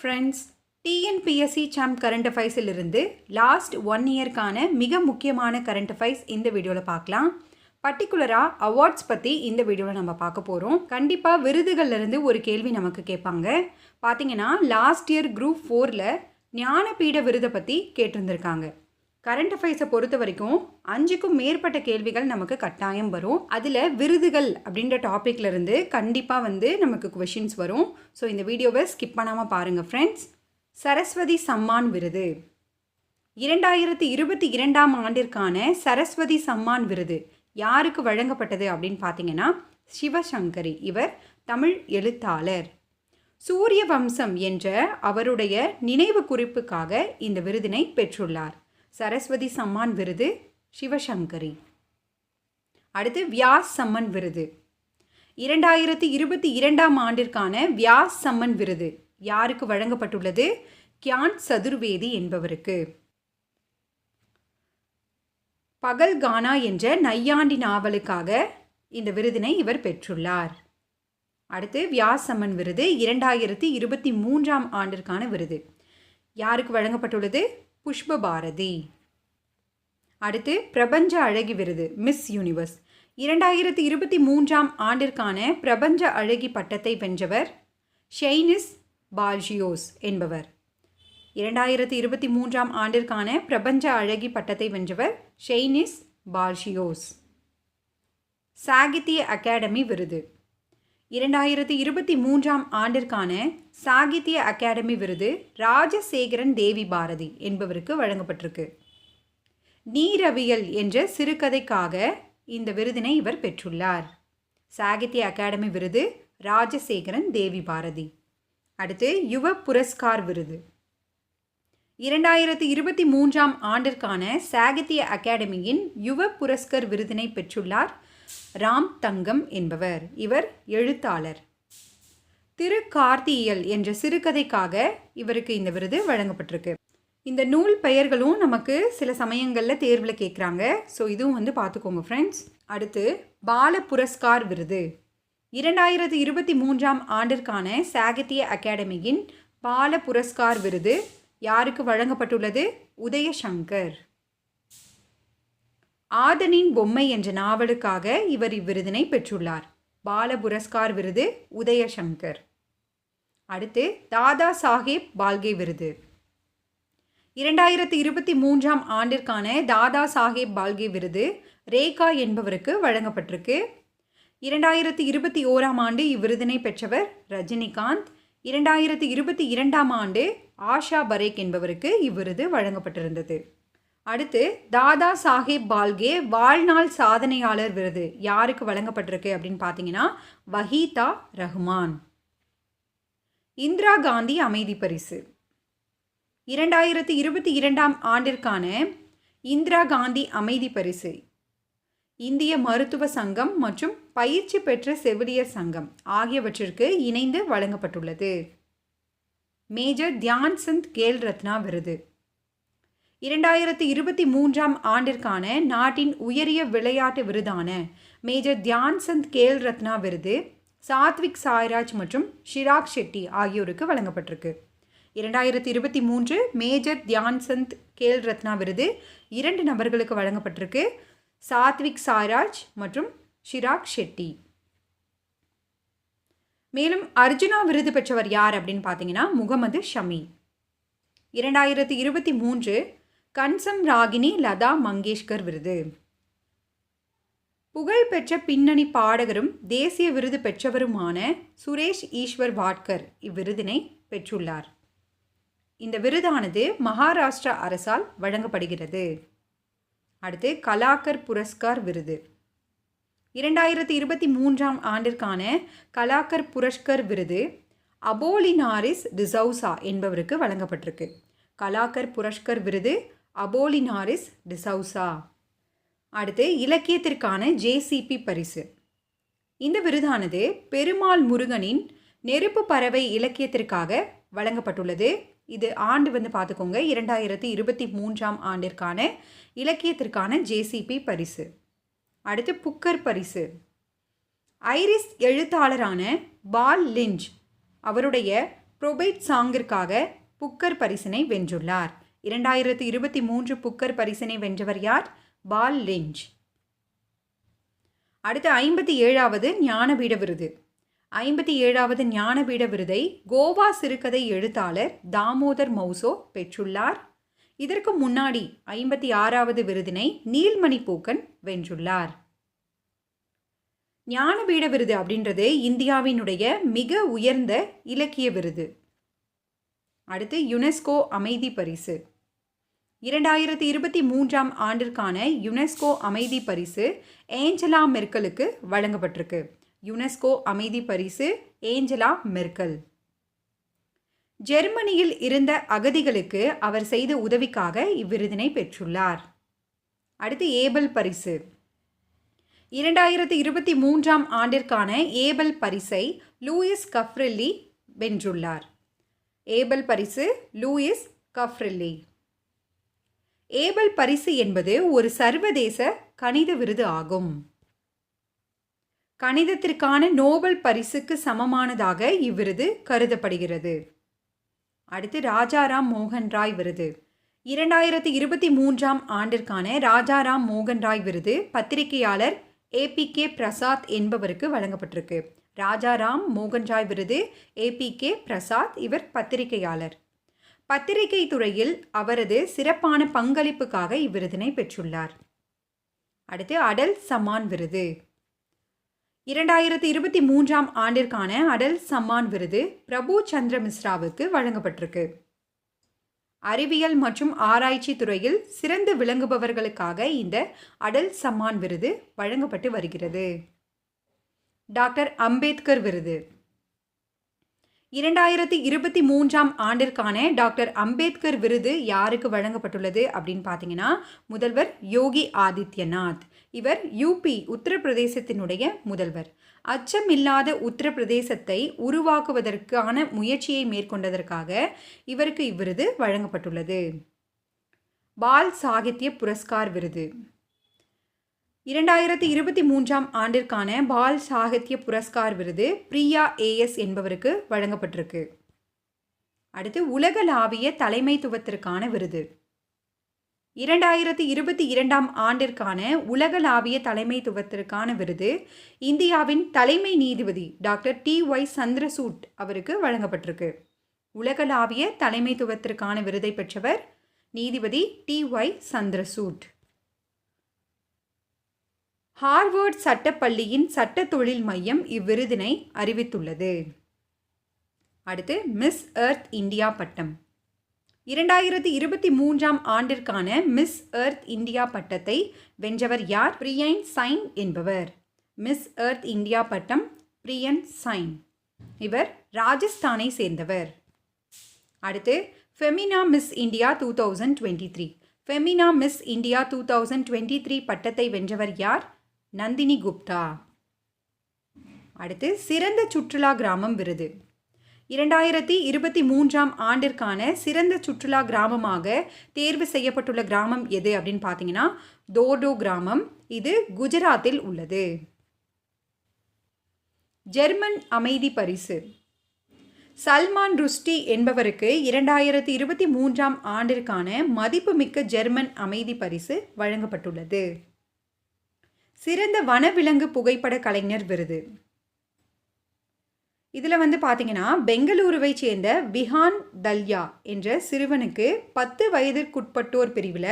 Friends, TNPSC champ current அஃபைர்ஸில் இருந்து last 1 இயர்க்கான மிக முக்கியமான கரண்ட் அஃபைர்ஸ் இந்த வீடியோவில் பார்க்கலாம். பர்டிகுலராக அவார்ட்ஸ் பற்றி இந்த வீடியோவில் நம்ம பார்க்க போகிறோம். கண்டிப்பாக விருதுகள்லேருந்து ஒரு கேள்வி நமக்கு கேட்பாங்க. பார்த்தீங்கன்னா லாஸ்ட் இயர் குரூப் 4ல் ஞானபீட விருதை பற்றி கேட்டிருந்திருக்காங்க. கரண்ட் அஃபைர்ஸை பொறுத்த வரைக்கும் 5க்கும் மேற்பட்ட கேள்விகள் நமக்கு கட்டாயம் வரும். அதில் விருதுகள் அப்படின்ற டாப்பிக்ல இருந்து கண்டிப்பாக நமக்கு கொஷின்ஸ் வரும். ஸோ இந்த வீடியோவை ஸ்கிப் பண்ணாமல் பாருங்கள் ஃப்ரெண்ட்ஸ். சரஸ்வதி சம்மான் விருது 2022ஆம் ஆண்டிற்கான சரஸ்வதி சம்மான் விருது யாருக்கு வழங்கப்பட்டது அப்படின்னு பார்த்தீங்கன்னா சிவசங்கரி. இவர் தமிழ் எழுத்தாளர். சூரிய வம்சம் என்ற அவருடைய நினைவு குறிப்புக்காக இந்த விருதினை பெற்றுள்ளார். சரஸ்வதி சம்மான் விருது சிவசங்கரி. அடுத்து வியாஸ் சம்மன் விருது 2022ஆம் ஆண்டிற்கான வியாஸ் சம்மன் விருது யாருக்கு வழங்கப்பட்டுள்ளது? கியான் சதுர்வேதி என்பவருக்கு. பகல்கானா என்ற நையாண்டி நாவலுக்காக இந்த விருதினை இவர் பெற்றுள்ளார். அடுத்து வியாஸ் சம்மன் விருது 2023ஆம் ஆண்டிற்கான விருது யாருக்கு வழங்கப்பட்டுள்ளது? புஷ்ப பாரதி. அடுத்து பிரபஞ்ச அழகி விருது மிஸ் யூனிவர்ஸ் 2023ஆம் ஆண்டிற்கான பிரபஞ்ச அழகி பட்டத்தை வென்றவர் ஷெய்னிஸ் பால்ஜியோஸ் என்பவர். 2023ஆம் ஆண்டிற்கான பிரபஞ்ச அழகி பட்டத்தை வென்றவர் ஷெய்னிஸ் பால்ஜியோஸ். சாகித்ய அகாடமி விருது 2023ஆம் ஆண்டிற்கான சாகித்ய அகாடமி விருது ராஜசேகரன் தேவி பாரதி என்பவருக்கு வழங்கப்பட்டிருக்கு. நீரவியல் என்ற சிறுகதைக்காக இந்த விருதினை இவர் பெற்றுள்ளார். சாகித்ய அகாடமி விருது ராஜசேகரன் தேவி பாரதி. அடுத்து யுவ புரஸ்கார் விருது 2023ஆம் ஆண்டிற்கான சாகித்ய அகாடமியின் யுவ புரஸ்கர் விருதினை பெற்றுள்ளார் ராம் தங்கம் என்பவர். இவர் எழுத்தாளர். திருக்கார்த்தியல் என்ற சிறுகதைக்காக இவருக்கு இந்த விருது வழங்கப்பட்டிருக்கு. இந்த நூல் பெயர்களும் நமக்கு சில சமயங்களில் தேர்வில் கேட்குறாங்க. ஸோ இதுவும் பார்த்துக்கோங்க ஃப்ரெண்ட்ஸ். அடுத்து பால புரஸ்கார் விருது 2023ஆம் ஆண்டிற்கான சாகித்ய அகாடமியின் பால புரஸ்கார் விருது யாருக்கு வழங்கப்பட்டுள்ளது? உதயசங்கர். ஆதனின் பொம்மை என்ற நாவலுக்காக இவர் இவ்விருதினை பெற்றுள்ளார். பால புரஸ்கார் விருது உதயசங்கர். அடுத்து தாதா சாஹேப் பால்கே விருது 2023ஆம் ஆண்டிற்கான தாதா சாஹேப் பால்கே விருது ரேகா என்பவருக்கு வழங்கப்பட்டிருக்கு. 2021ஆம் ஆண்டு இவ்விருதினை பெற்றவர் ரஜினிகாந்த். 2022ஆம் ஆண்டு ஆஷா பரேக் என்பவருக்கு இவ்விருது வழங்கப்பட்டிருந்தது. அடுத்து தாதா சாஹேப் பால்கே வாழ்நாள் சாதனையாளர் விருது யாருக்கு வழங்கப்பட்டிருக்கு அப்படின்னு பார்த்தீங்கன்னா வஹீதா ரஹ்மான். இந்திரா காந்தி அமைதி பரிசு 2022ஆம் ஆண்டிற்கான இந்திரா காந்தி அமைதி பரிசு இந்திய மருத்துவ சங்கம் மற்றும் பயிற்சி பெற்ற செவிலியர் சங்கம் ஆகியவற்றிற்கு இணைந்து வழங்கப்பட்டுள்ளது. மேஜர் தியான் சந்த் கேல் ரத்னா விருது 2023ஆம் ஆண்டிற்கான நாட்டின் உயரிய விளையாட்டு விருதான மேஜர் தியான் சந்த் கேல் ரத்னா விருது சாத்விக் சாய்ராஜ் மற்றும் ஷிராக் ஷெட்டி ஆகியோருக்கு வழங்கப்பட்டிருக்கு. 2023 மேஜர் தியான் சந்த் கேல் ரத்னா விருது 2 நபர்களுக்கு வழங்கப்பட்டிருக்கு. சாத்விக் சாய்ராஜ் மற்றும் ஷிராக் ஷெட்டி. மேலும் அர்ஜுனா விருது பெற்றவர் யார் அப்படின்னு பார்த்தீங்கன்னா முகமது ஷமி. 2023 கன்சம் ராகினி லதா மங்கேஷ்கர் விருது. புகழ்பெற்ற பின்னணி பாடகரும் தேசிய விருது பெற்றவருமான சுரேஷ் ஈஸ்வர் வாட்கர் இவ்விருதினை பெற்றுள்ளார். இந்த விருதானது மகாராஷ்டிரா அரசால் வழங்கப்படுகிறது. அடுத்து கலாக்கர் புரஸ்கார் விருது 2023ஆம் ஆண்டிற்கான கலாக்கர் புரஸ்கர் விருது அபோலினாரிஸ் டிசௌசா என்பவருக்கு வழங்கப்பட்டிருக்கு. கலாக்கர் புரஸ்கர் விருது அபோலினாரிஸ் டிசௌசா. அடுத்து இலக்கியத்திற்கான ஜேசிபி பரிசு. இந்த விருதானது பெருமாள் முருகனின் நெருப்பு பறவை இலக்கியத்திற்காக வழங்கப்பட்டுள்ளது. இது ஆண்டு பார்த்துக்கோங்க 2023ஆம் ஆண்டிற்கான இலக்கியத்திற்கான ஜேசிபி பரிசு. அடுத்து புக்கர் பரிசு ஐரிஸ் எழுத்தாளரான பால் லிஞ்ச் அவருடைய ப்ரொபேட் சாங்கிற்காக புக்கர் பரிசினை வென்றுள்ளார். 2023 புக்கர் பரிசினை வென்றவர் யார்? பால் லிஞ்ச். அடுத்து 57வது ஞானபீட விருது. 57வது ஞானபீட விருதை கோவா சிறுகதை எழுத்தாளர் தாமோதர் மௌசோ பெற்றுள்ளார். இதற்கு முன்னாடி 56வது விருதினை நீல்மணி பூக்கன் வென்றுள்ளார். ஞானபீட விருது அப்படின்றது இந்தியாவினுடைய மிக உயர்ந்த இலக்கிய விருது. அடுத்து யுனெஸ்கோ அமைதி பரிசு. 2023 ஆண்டிற்கான யுனெஸ்கோ அமைதி பரிசு ஏஞ்சலா மெர்க்கலுக்கு வழங்கப்பட்டிருக்கு. யுனெஸ்கோ அமைதி பரிசு ஏஞ்சலா மெர்க்கல். ஜெர்மனியில் இருந்த அகதிகளுக்கு அவர் செய்த உதவிக்காக இவ்விருதினை பெற்றுள்ளார். அடுத்து ஏபல் பரிசு. 2023 ஆண்டிற்கான ஏபல் பரிசை லூயிஸ் கஃப்ரெல்லி வென்றுள்ளார். ஏபல் பரிசு லூயிஸ் கஃப்ரெல்லி. ஏபல் பரிசு என்பது ஒரு சர்வதேச கணித விருது ஆகும். கணிதத்திற்கான நோபல் பரிசுக்கு சமமானதாக இவ்விருது கருதப்படுகிறது. அடுத்து ராஜாராம் மோகன் ராய் விருது. 2023 ஆண்டிற்கான ராஜாராம் மோகன் ராய் விருது பத்திரிகையாளர் APK பிரசாத் என்பவருக்கு வழங்கப்பட்டிருக்கு. ராஜாராம் மோகன் ராய் விருது APK பிரசாத். இவர் பத்திரிகையாளர். பத்திரிகை துறையில் அவரது சிறப்பான பங்களிப்புக்காக இவ்விருதினை பெற்றுள்ளார். அடுத்து அடல் சம்மான் விருது. 2023 ஆண்டிற்கான அடல் சம்மான் விருது பிரபு சந்திர மிஸ்ராவுக்கு வழங்கப்பட்டிருக்கு. அறிவியல் மற்றும் ஆராய்ச்சி துறையில் சிறந்து விளங்குபவர்களுக்காக இந்த அடல் சம்மான் விருது வழங்கப்பட்டு வருகிறது. டாக்டர் அம்பேத்கர் விருது. 2023 ஆண்டிற்கான டாக்டர் அம்பேத்கர் விருது யாருக்கு வழங்கப்பட்டுள்ளது அப்படின்னு பார்த்தீங்கன்னா, முதல்வர் யோகி ஆதித்யநாத். இவர் யூபி உத்தரப்பிரதேசத்தினுடைய முதல்வர். அச்சமில்லாத உத்தரப்பிரதேசத்தை உருவாக்குவதற்கான முயற்சியை மேற்கொண்டதற்காக இவருக்கு இவ்விருது வழங்கப்பட்டுள்ளது. பால் சாகித்ய புரஸ்கார் விருது. 2023 ஆண்டிற்கான பால் சாகித்ய புரஸ்கார் விருது பிரியா AS என்பவருக்கு வழங்கப்பட்டிருக்கு. அடுத்து உலகளாவிய தலைமைத்துவத்திற்கான விருது. 2022 ஆண்டிற்கான உலகளாவிய தலைமைத்துவத்திற்கான விருது இந்தியாவின் தலைமை நீதிபதி டாக்டர் TY சந்திரசூட் அவருக்கு வழங்கப்பட்டிருக்கு. உலகளாவிய தலைமைத்துவத்திற்கான விருதை பெற்றவர் நீதிபதி TY சந்திரசூட். ஹார்வர்ட் சட்டப்பள்ளியின் சட்ட தொழில் மையம் இவ்விருதினை அறிவித்துள்ளது. அடுத்து மிஸ் எர்த் இந்தியா பட்டம். 2023 ஆண்டிற்கான மிஸ் எர்த் இந்தியா பட்டத்தை வென்றவர் யார்? பிரியன் சைன் என்பவர். மிஸ் எர்த் இந்தியா பட்டம் பிரியன் சைன். இவர் ராஜஸ்தானை சேர்ந்தவர். அடுத்து Femina miss India 2023. Femina miss India 2023 பட்டத்தை வென்றவர் யார்? நந்தினி குப்தா. அடுத்து சிறந்த சுற்றுலா கிராமம் விருது. 2023 ஆண்டிற்கான சிறந்த சுற்றுலா கிராமமாக தேர்வு செய்யப்பட்டுள்ள கிராமம் எது அப்படின்னு பார்த்தீங்கன்னா, தோர்டோ கிராமம். இது குஜராத்தில் உள்ளது. ஜெர்மன் அமைதி பரிசு. சல்மான் ருஷ்டி என்பவருக்கு 2023 ஆண்டிற்கான மதிப்புமிக்க ஜெர்மன் அமைதி பரிசு வழங்கப்பட்டுள்ளது. சிறந்த வனவிலங்கு புகைப்பட கலைஞர் விருது. இதில் பார்த்தீங்கன்னா, பெங்களூருவை சேர்ந்த விஹான் தல்யா என்ற சிறுவனுக்கு 10 வயதிற்குட்பட்டோர் பிரிவில்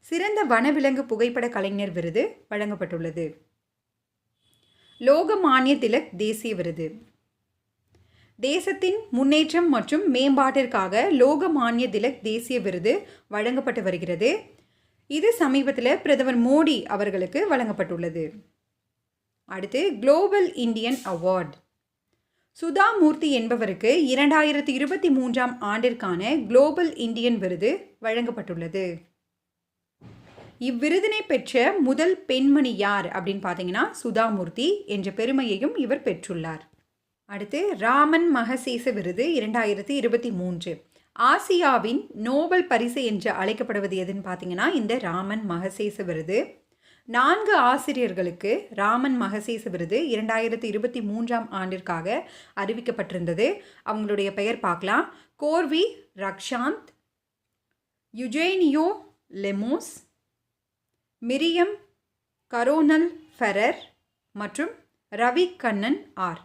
சிறந்த வனவிலங்கு புகைப்பட கலைஞர் விருது வழங்கப்பட்டுள்ளது. லோகமானிய திலக் தேசிய விருது. தேசத்தின் முன்னேற்றம் மற்றும் மேம்பாட்டிற்காக லோகமானிய திலக் தேசிய விருது வழங்கப்பட்டு வருகிறது. இது சமீபத்தில் பிரதமர் மோடி அவர்களுக்கு வழங்கப்பட்டுள்ளது. அடுத்து குளோபல் இந்தியன் அவார்ட். சுதா மூர்த்தி என்பவருக்கு 2023 ஆண்டிற்கான குளோபல் இந்தியன் விருது வழங்கப்பட்டுள்ளது. இவ்விருதினை பெற்ற முதல் பெண்மணி யார் அப்படின்னு பார்த்தீங்கன்னா, சுதா மூர்த்தி என்ற பெருமையையும் இவர் பெற்றுள்ளார். அடுத்து ராமன் மகசேச விருது 2023. ஆசியாவின் நோபல் பரிசு என்று அழைக்கப்படுவது எதுன்னு பார்த்தீங்கன்னா, இந்த ராமன் மகசேச விருது. 4 ஆசிரியர்களுக்கு ராமன் மகசேச விருது 2023ஆம் ஆண்டிற்காக அறிவிக்கப்பட்டிருந்தது. அவங்களுடைய பெயர் பார்க்கலாம். கோர்வி ரக்ஷாந்த், யுஜேனியோ லெமோஸ், மிரியம் கரோனல் ஃபெரர் மற்றும் ரவி கண்ணன் ஆர்.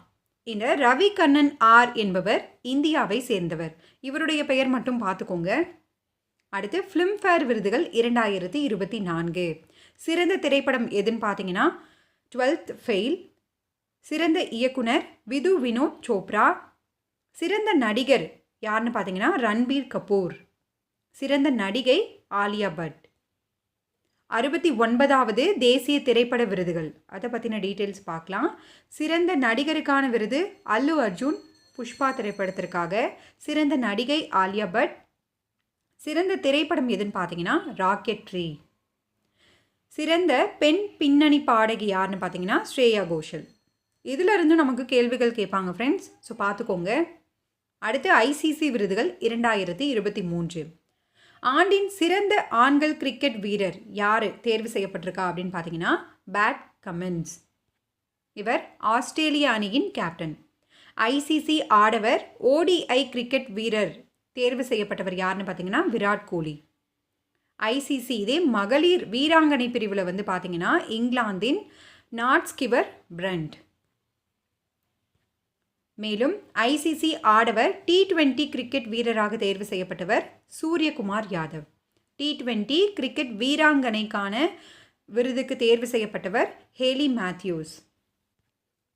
இந்த ரவி கண்ணன் ஆர் என்பவர் இந்தியாவை சேர்ந்தவர். இவருடைய பெயர் மட்டும் பார்த்துக்கோங்க. அடுத்து ஃபிலிம்ஃபேர் விருதுகள் 2024. சிறந்த திரைப்படம் எதுன்னு பார்த்தீங்கன்னா 12th ஃபெயில். சிறந்த இயக்குனர் விது வினோத் சோப்ரா. சிறந்த நடிகர் யாருன்னு பார்த்தீங்கன்னா ரன்பீர் கபூர். சிறந்த நடிகை ஆலியா பட். 69வது தேசிய திரைப்பட விருதுகள், அதை பற்றின டீட்டெயில்ஸ் பார்க்கலாம். சிறந்த நடிகருக்கான விருது அல்லு அர்ஜுன் புஷ்பா திரைப்படத்திற்காக. சிறந்த நடிகை ஆலியா பட். சிறந்த திரைப்படம் எதுன்னு பார்த்தீங்கன்னா ராக்கெட்ரி. சிறந்த பெண் பின்னணி பாடகி யாருன்னு பார்த்தீங்கன்னா ஸ்ரேயா கோஷல். இதில் இருந்து நமக்கு கேள்விகள் கேட்பாங்க ஃப்ரெண்ட்ஸ், ஸோ பார்த்துக்கோங்க. அடுத்து ஐசிசி விருதுகள் 2023. ஆண்டின் சிறந்த ஆண்கள் கிரிக்கெட் வீரர் யார் தேர்வு செய்யப்பட்டிருக்கா அப்படின்னு பார்த்தீங்கன்னா பேட் கமின்ஸ். இவர் ஆஸ்திரேலிய அணியின் கேப்டன். ஐசிசி ஆடவர் ஓடிஐ கிரிக்கெட் வீரர் தேர்வு செய்யப்பட்டவர் யாருன்னு பார்த்தீங்கன்னா விராட் கோலி. ஐசிசி இதே மகளிர் வீராங்கனை பிரிவில் வந்து பார்த்தீங்கன்னா இங்கிலாந்தின் நாட்ஸ்கிவர் பிரண்ட். மேலும் ஐசிசி ஆடவர் T20 கிரிக்கெட் வீரராக தேர்வு செய்யப்பட்டவர் சூரியகுமார் யாதவ். T20 கிரிக்கெட் வீராங்கனைக்கான விருதுக்கு தேர்வு செய்யப்பட்டவர் ஹேலி மேத்யூஸ்.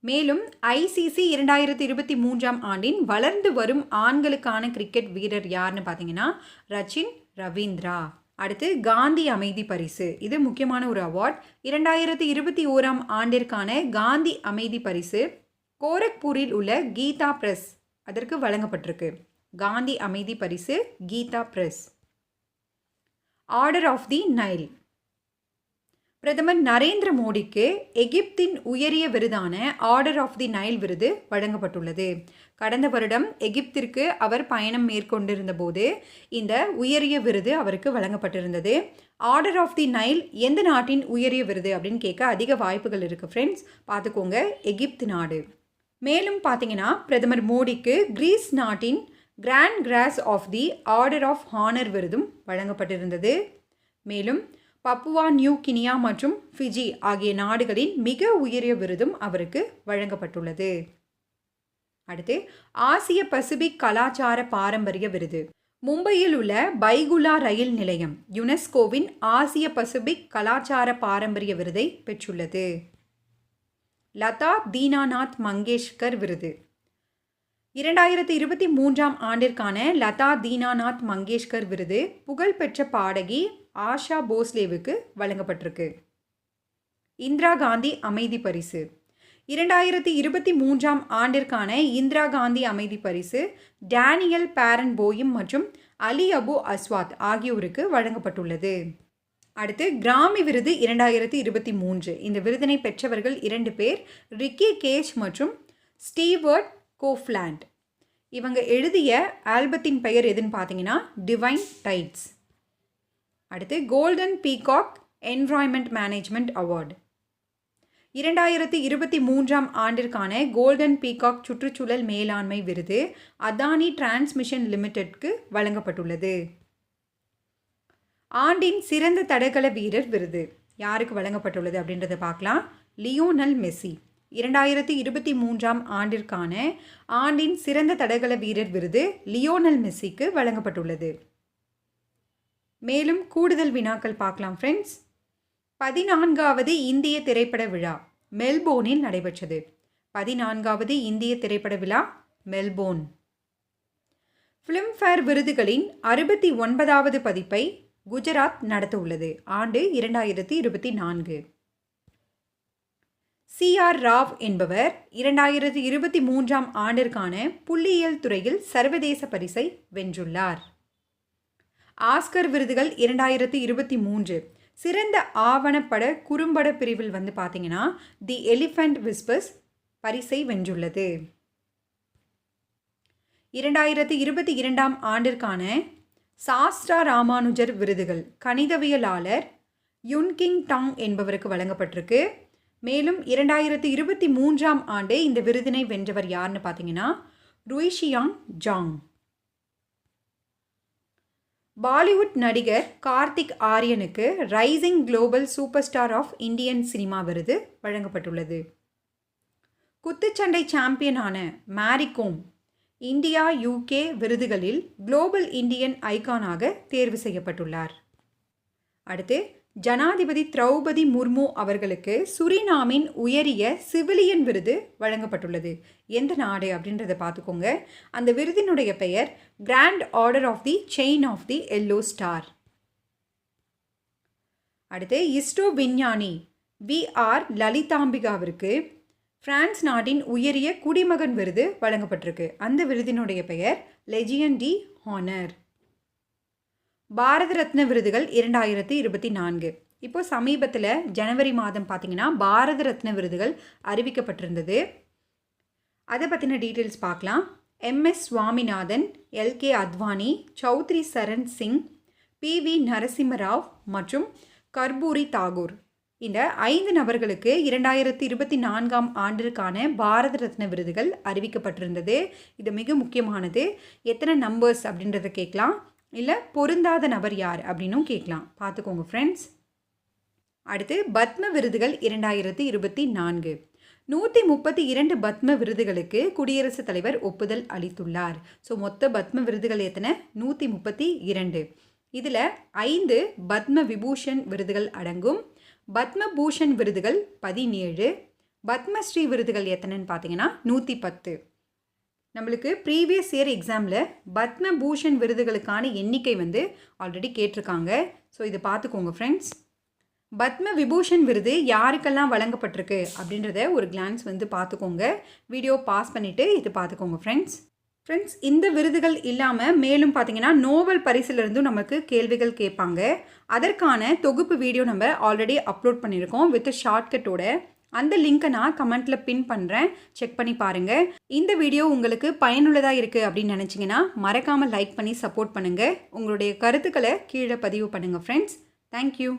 மேலும் ஐசிசி 2023ஆம் ஆண்டின் வளர்ந்து வரும் ஆண்களுக்கான கிரிக்கெட் வீரர் யாருன்னு பார்த்தீங்கன்னா ரச்சின் ரவீந்திரா. அடுத்து காந்தி அமைதி பரிசு, இது முக்கியமான ஒரு அவார்ட். 2021ஆம் ஆண்டிற்கான காந்தி அமைதி பரிசு கோரக்பூரில் உள்ள கீதா பிரஸ் அதற்கு வழங்கப்பட்டிருக்கு. காந்தி அமைதி பரிசு Gita Press. Order of the Nile. பிரதமர் நரேந்திர மோடிக்கு எகிப்தின் உயரிய விருதான ஆர்டர் ஆஃப் தி நைல் விருது வழங்கப்பட்டுள்ளது. கடந்த வருடம் எகிப்திற்கு அவர் பயணம் மேற்கொண்டிருந்த போது இந்த உயரிய விருது அவருக்கு வழங்கப்பட்டிருந்தது. ஆர்டர் ஆஃப் தி நைல் எந்த நாட்டின் உயரிய விருது அப்படின்னு கேட்க அதிக வாய்ப்புகள் இருக்குது ஃப்ரெண்ட்ஸ், பார்த்துக்கோங்க. எகிப்து நாடு. மேலும் பார்த்தீங்கன்னா பிரதமர் மோடிக்கு கிரீஸ் நாட்டின் grand cross of the order of honour விருதும் வழங்கப்பட்டிருந்தது. மேலும் பப்புவா நியூ கினியா மற்றும் ஃபிஜி ஆகிய நாடுகளின் மிக உயரிய விருதும் அவருக்கு வழங்கப்பட்டுள்ளது. அடுத்து ஆசிய பசிபிக் கலாச்சார பாரம்பரிய விருது. மும்பையில் உள்ள பைகுலா ரயில் நிலையம் யுனெஸ்கோவின் ஆசிய பசிபிக் கலாச்சார பாரம்பரிய விருதை பெற்றுள்ளது. லதா தீனாநாத் மங்கேஷ்கர் விருது. 2023ஆம் ஆண்டிற்கான லதா தீனாநாத் மங்கேஷ்கர் விருது புகழ்பெற்ற பாடகி ஆஷா போஸ்லேவுக்கு வழங்கப்பட்டிருக்கு. இந்திரா காந்தி அமைதி பரிசு. 2023ஆம் ஆண்டிற்கான இந்திரா காந்தி அமைதி பரிசு டேனியல் பேரன் போயும் மற்றும் அலி அபு அஸ்வாத் ஆகியோருக்கு வழங்கப்பட்டுள்ளது. அடுத்து கிராமி விருது 2023. இந்த விருதினை பெற்றவர்கள் 2 பேர், ரிக்கி கேஷ் மற்றும் ஸ்டீவர்ட் கோஃப்லாண்ட். இவங்க எழுதிய ஆல்பத்தின் பெயர் எதுன்னு பார்த்தீங்கன்னா டிவைன் டைட்ஸ். அடுத்து Golden Peacock Environment Management Award. 2023ஆம் ஆண்டிற்கான கோல்டன் பீகாக் சுற்றுச்சூழல் மேலாண்மை விருது அதானி டிரான்ஸ்மிஷன் லிமிடெட்க்கு வழங்கப்பட்டுள்ளது. ஆண்டின் சிறந்த தடகள வீரர் விருது யாருக்கு வழங்கப்பட்டுள்ளது அப்படின்றத பார்க்கலாம். Lionel Messi. 2023ஆம் ஆண்டிற்கான ஆண்டின் சிறந்த தடகள வீரர் விருது லியோனல் மெஸ்ஸிக்கு வழங்கப்பட்டுள்ளது. மேலும் கூடுதல் வினாக்கள் பார்க்கலாம் ஃப்ரெண்ட்ஸ். 14வது இந்திய திரைப்பட விழா மெல்போர்னில் நடைபெற்றது. 14வது இந்திய திரைப்பட விழா மெல்போர்ன். ஃபிலிம்ஃபேர் விருதுகளின் 69வது பதிப்பை குஜராத் நடத்த உள்ளது. ஆண்டு 2024. CR ராவ் என்பவர் 2023ஆம் ஆண்டிற்கான புள்ளியியல் துறையில் சர்வதேச பரிசை வென்றுள்ளார். ஆஸ்கர் விருதுகள் 2023 சிறந்த ஆவணப்பட குறும்பட பிரிவில் வந்து பார்த்தீங்கன்னா தி எலிஃபண்ட் விஸ்பர்ஸ் பரிசை வென்றுள்ளது. 2022ஆம் ஆண்டிற்கான சாஸ்திரா ராமானுஜர் விருதுகள் கணிதவியலாளர் யுன்கிங் டாங் என்பவருக்கு வழங்கப்பட்டிருக்கு. மேலும் 2023ஆம் ஆண்டு இந்த விருதினை வென்றவர் யாருன்னு பார்த்தீங்கன்னா ருய்ஷியாங் ஜாங். பாலிவுட் நடிகர் கார்த்திக் ஆரியனுக்கு rising global super star of Indian cinema விருது வழங்கப்பட்டுள்ளது. குத்துச்சண்டை சாம்பியனான மேரி கோம் இந்தியா UK விருதுகளில் குளோபல் இந்தியன் ஐகானாக தேர்வு செய்யப்பட்டுள்ளார். அடுத்து ஜனாதிபதி திரௌபதி முர்மு அவர்களுக்கு சுரினாமின் உயரிய சிவிலியன் விருது வழங்கப்பட்டுள்ளது. எந்த நாடு அப்படின்றத பார்த்துக்கோங்க. அந்த விருதினுடைய பெயர் grand order of the chain of the yellow star. அடுத்து இஸ்ரோ விஞ்ஞானி VR லலிதாம்பிகாவிற்கு பிரான்ஸ் நாட்டின் உயரிய குடிமகன் விருது வழங்கப்பட்டிருக்கு. அந்த விருதினுடைய பெயர் லெஜியன் டி ஹானர். பாரத ரத்ன விருதுகள் 2024. இப்போது சமீபத்தில் ஜனவரி மாதம் பார்த்தீங்கன்னா பாரத ரத்ன விருதுகள் அறிவிக்கப்பட்டிருந்தது. அதை பற்றின டீட்டெயில்ஸ் பார்க்கலாம். MS Swaminathan, LK Advani, Chowdhury Charan Singh, PV Narasimha Rao மற்றும் கர்பூரி தாகூர் இந்த 5 நபர்களுக்கு 2024ஆம் ஆண்டிற்கான பாரத ரத்ன விருதுகள் அறிவிக்கப்பட்டிருந்தது. இது மிக முக்கியமானது. எத்தனை நம்பர்ஸ் அப்படின்றத கேட்கலாம், இல்லை பொருந்தாத நபர் யார் அப்படின்னும் கேட்கலாம். பார்த்துக்கோங்க ஃப்ரெண்ட்ஸ். அடுத்து பத்ம விருதுகள் 2024. 132 பத்ம விருதுகளுக்கு குடியரசுத் தலைவர் ஒப்புதல் அளித்துள்ளார். ஸோ மொத்த பத்ம விருதுகள் எத்தனை? 132. இதில் 5 பத்ம விபூஷன் விருதுகள் அடங்கும். பத்ம பூஷன் விருதுகள் 17. பத்மஸ்ரீ விருதுகள் எத்தனைன்னு பார்த்தீங்கன்னா 110. நம்மளுக்கு ப்ரீவியஸ் இயர் எக்ஸாமில் பத்ம பூஷன் விருதுகளுக்கான எண்ணிக்கை ஆல்ரெடி கேட்டிருக்காங்க. ஸோ இது பார்த்துக்கோங்க ஃப்ரெண்ட்ஸ். பத்ம விபூஷன் விருது யாருக்கெல்லாம் வழங்கப்பட்டிருக்கு அப்படின்றத ஒரு கிளான்ஸ் பார்த்துக்கோங்க. வீடியோ பாஸ் பண்ணிவிட்டு இது பார்த்துக்கோங்க ஃப்ரெண்ட்ஸ். இந்த விருதுகள் இல்லாமல் மேலும் பார்த்தீங்கன்னா நோபல் பரிசிலிருந்தும் நமக்கு கேள்விகள் கேட்பாங்க. அதற்கான தொகுப்பு வீடியோ நம்ம ஆல்ரெடி அப்லோட் பண்ணியிருக்கோம் வித் ஷார்ட்கட்டோட. அந்த லிங்க்கை நான் கமெண்ட்டில் பின் பண்ணுறேன், செக் பண்ணி பாருங்கள். இந்த வீடியோ உங்களுக்கு பயனுள்ளதாக இருக்குது அப்படின்னு நினச்சிங்கன்னா மறக்காமல் லைக் பண்ணி சப்போர்ட் பண்ணுங்கள். உங்களுடைய கருத்துக்களை கீழே பதிவு பண்ணுங்கள் ஃப்ரெண்ட்ஸ். தேங்க்யூ.